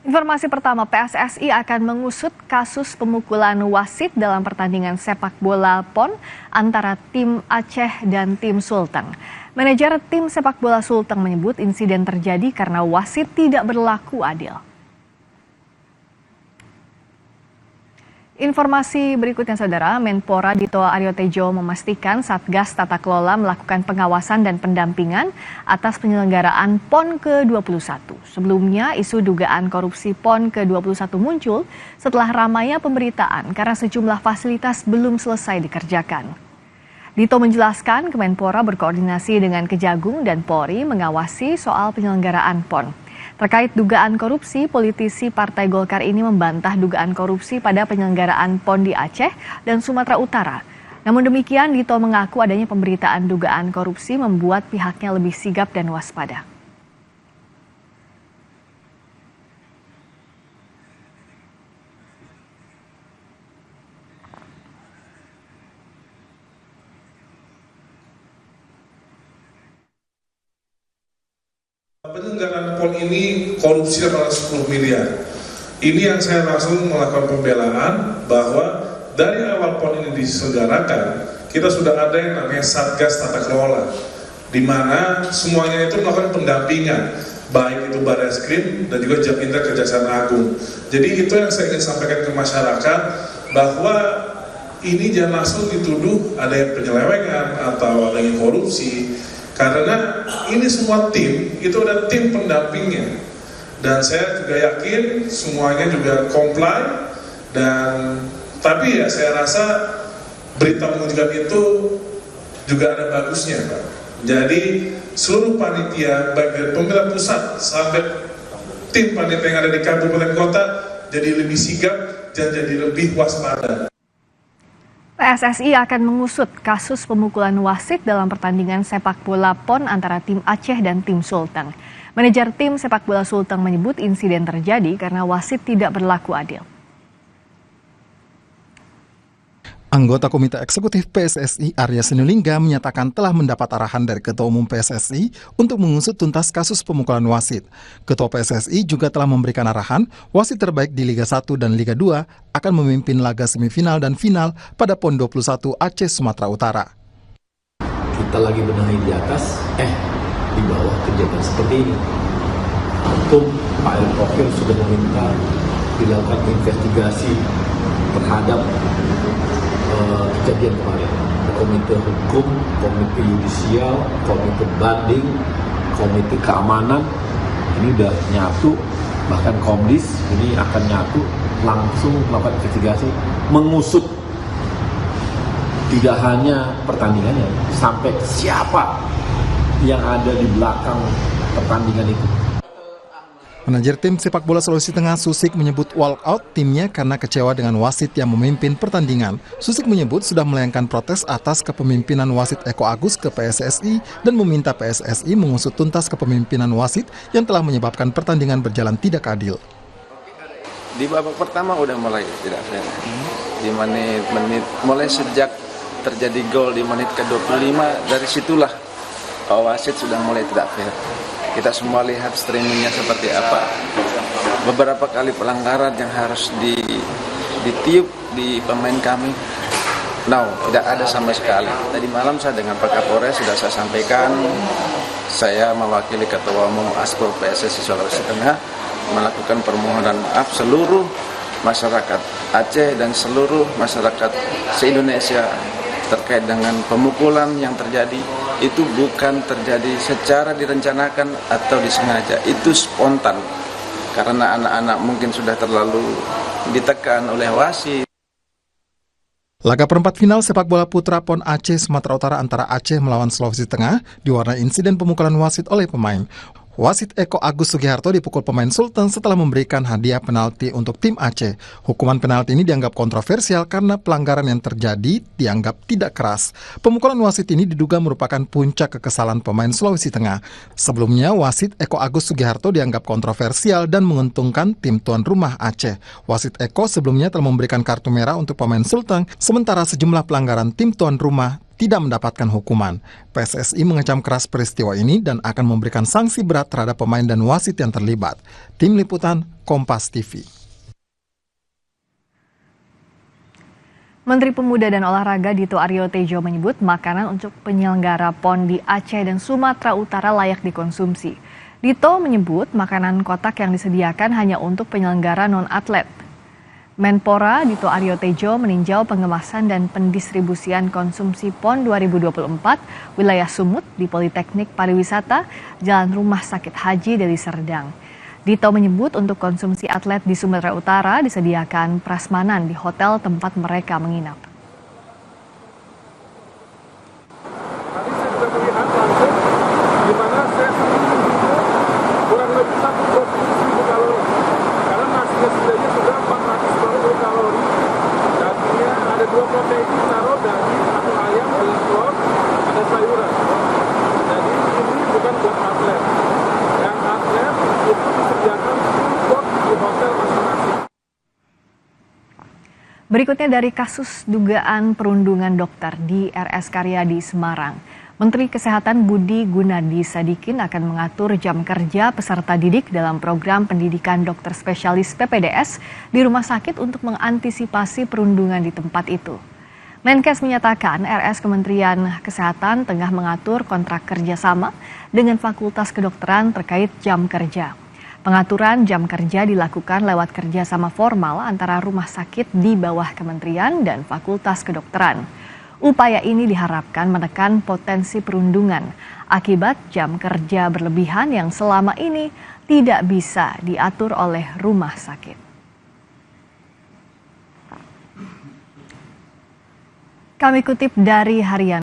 Informasi pertama, PSSI akan mengusut kasus pemukulan wasit dalam pertandingan sepak bola PON antara tim Aceh dan tim Sulteng. Manajer tim sepak bola Sulteng menyebut insiden terjadi karena wasit tidak berlaku adil. Informasi berikutnya saudara, Menpora Dito Aryo Tejo memastikan Satgas Tata Kelola melakukan pengawasan dan pendampingan atas penyelenggaraan PON ke-21. Sebelumnya isu dugaan korupsi PON ke-21 muncul setelah ramainya pemberitaan karena sejumlah fasilitas belum selesai dikerjakan. Dito menjelaskan Kemenpora berkoordinasi dengan Kejagung dan Polri mengawasi soal penyelenggaraan PON. Terkait dugaan korupsi, politisi Partai Golkar ini membantah dugaan korupsi pada penyelenggaraan PON di Aceh dan Sumatera Utara. Namun demikian, Dito mengaku adanya pemberitaan dugaan korupsi membuat pihaknya lebih sigap dan waspada. Penyelenggaraan PON ini korupsi adalah 10 miliar. Ini yang saya langsung melakukan pembelaan bahwa dari awal PON ini diselenggarakan, kita sudah ada yang namanya Satgas Tata Kelola, di mana semuanya itu melakukan pendampingan, baik itu Barreskrim dan juga Japinter Kejaksaan Agung. Jadi itu yang saya ingin sampaikan ke masyarakat, bahwa ini jangan langsung dituduh ada yang penyelewengan atau ada yang korupsi. Karena ini semua tim, itu ada tim pendampingnya. Dan saya juga yakin semuanya juga comply. Tapi ya saya rasa berita menunjukkan itu juga ada bagusnya, Pak. Jadi seluruh panitia, baik dari pemerintah pusat sampai tim panitia yang ada di kabupaten kota, jadi lebih sigap dan jadi lebih waspada. PSSI akan mengusut kasus pemukulan wasit dalam pertandingan sepak bola PON antara tim Aceh dan tim Sulteng. Manajer tim sepak bola Sulteng menyebut insiden terjadi karena wasit tidak berlaku adil. Anggota Komite Eksekutif PSSI Arya Sinulinga menyatakan telah mendapat arahan dari Ketua Umum PSSI untuk mengusut tuntas kasus pemukulan wasit. Ketua PSSI juga telah memberikan arahan wasit terbaik di Liga 1 dan Liga 2 akan memimpin laga semifinal dan final pada PON 21 Aceh Sumatera Utara. Kita lagi benahi di atas, di bawah kejadian seperti ini. Antum Pak Erick Thohir sudah meminta dilakukan investigasi terhadap kejadian kemarin. Komite Hukum, Komite Yudisial, Komite Banding, Komite Keamanan ini udah nyatu, bahkan Komdis ini akan nyatu langsung melakukan investigasi, mengusut tidak hanya pertandingannya, sampai siapa yang ada di belakang pertandingan itu. Manajer tim sepak bola Sulawesi Tengah Susik menyebut walk out timnya karena kecewa dengan wasit yang memimpin pertandingan. Susik menyebut sudah melayangkan protes atas kepemimpinan wasit Eko Agus ke PSSI dan meminta PSSI mengusut tuntas kepemimpinan wasit yang telah menyebabkan pertandingan berjalan tidak adil. Di babak pertama udah mulai tidak fair. Di menit mulai sejak terjadi gol di menit ke-25, dari situlah wasit sudah mulai tidak fair. Kita semua lihat streamingnya seperti apa. Beberapa kali pelanggaran yang harus ditiup di pemain kami. Tidak ada sama sekali. Tadi malam saya dengan Pak Kapolres sudah saya sampaikan, saya mewakili Ketua Umum Aspro PSSI Sulawesi Tengah melakukan permohonan maaf seluruh masyarakat Aceh dan seluruh masyarakat se-Indonesia terkait dengan pemukulan yang terjadi. Itu bukan terjadi secara direncanakan atau disengaja, itu spontan karena anak-anak mungkin sudah terlalu ditekan oleh wasit. Laga perempat final sepak bola putra PON Aceh Sumatera Utara antara Aceh melawan Sulawesi Tengah diwarnai insiden pemukulan wasit oleh pemain. Wasit Eko Agus Sugiharto dipukul pemain Sulteng setelah memberikan hadiah penalti untuk tim Aceh. Hukuman penalti ini dianggap kontroversial karena pelanggaran yang terjadi dianggap tidak keras. Pemukulan wasit ini diduga merupakan puncak kekesalan pemain Sulawesi Tengah. Sebelumnya, wasit Eko Agus Sugiharto dianggap kontroversial dan menguntungkan tim tuan rumah Aceh. Wasit Eko sebelumnya telah memberikan kartu merah untuk pemain Sulteng, sementara sejumlah pelanggaran tim tuan rumah tidak mendapatkan hukuman. PSSI mengecam keras peristiwa ini dan akan memberikan sanksi berat terhadap pemain dan wasit yang terlibat. Tim Liputan, Kompas TV. Menteri Pemuda dan Olahraga Dito Aryo Tejo menyebut makanan untuk penyelenggara PON di Aceh dan Sumatera Utara layak dikonsumsi. Dito menyebut makanan kotak yang disediakan hanya untuk penyelenggara non-atlet. Menpora Dito Aryo Tejo meninjau pengemasan dan pendistribusian konsumsi PON 2024 wilayah Sumut di Politeknik Pariwisata Jalan Rumah Sakit Haji Deli Serdang. Dito menyebut untuk konsumsi atlet di Sumatera Utara disediakan prasmanan di hotel tempat mereka menginap. Tadi saya sudah melihat langsung di mana saya kurang lebih 120.000 kalori. Karena nasinya sendiri sudah 490 kalori. Dagingnya ada 2 protein, taruh daging, 1 ayam, telur, ada sayuran. Jadi ini bukan buat atlet. Yang atlet itu disediakan full di hotel masing-masing. Berikutnya dari kasus dugaan perundungan dokter di RS Karyadi Semarang. Menteri Kesehatan Budi Gunadi Sadikin akan mengatur jam kerja peserta didik dalam program pendidikan dokter spesialis PPDS di rumah sakit untuk mengantisipasi perundungan di tempat itu. Menkes menyatakan RS Kementerian Kesehatan tengah mengatur kontrak kerjasama dengan Fakultas Kedokteran terkait jam kerja. Pengaturan jam kerja dilakukan lewat kerjasama formal antara rumah sakit di bawah kementerian dan Fakultas Kedokteran. Upaya ini diharapkan menekan potensi perundungan akibat jam kerja berlebihan yang selama ini tidak bisa diatur oleh rumah sakit. Kami kutip dari Harian